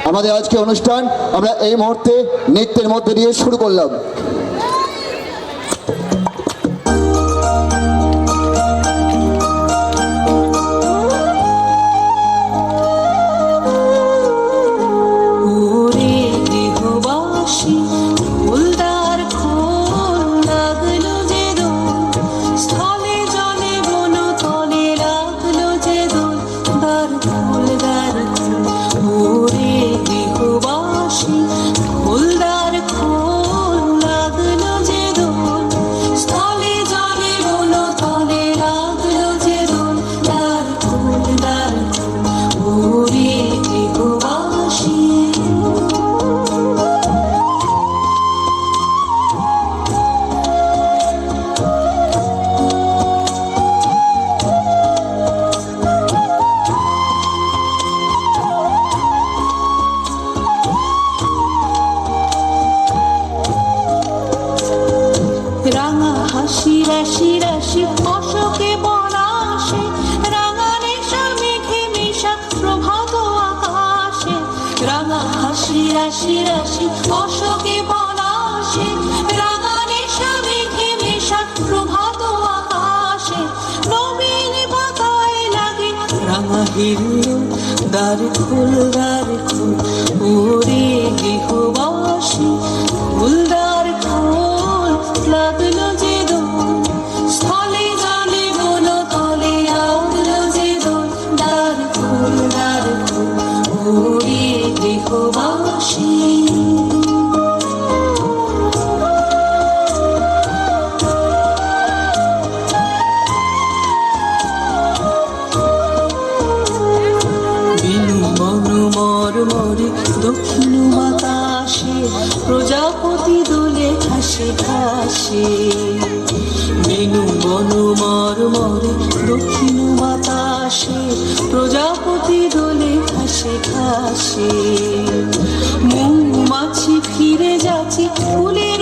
আমাদের আজকে অনুষ্ঠান আমরা এই মুহূর্তে নৃত্যের মধ্যে দিয়ে শুরু করলাম। রাশি রাশি রাশি অশোকে বনাশে রাঙা নেশা মেঘে মেশা প্রভাত আকাশে রাঙা হাসি রাশি রাশি অশোকে বনাশে রাঙা নেশা মেঘে মেশা প্রভাত আকাশে নবীন পাতায় লাগে রাঙা হিরো দ্বার খুল ওরে গৃহবাসী ফুলদার খোল লাগলো যে দোল স্থলে জলে বন তলে আউলো যে দোল দ্বার খোল ওরে গৃহবাসী মরে দক্ষিণ বাতাসে প্রজাপতি দোলে ঘাসে ঘাসে বেনু বনু মরে দক্ষিণ বাতাসে প্রজাপতি দোলে ঘাসে ঘাসে মৌমাছি ফিরে যাচ্ছে ফুলের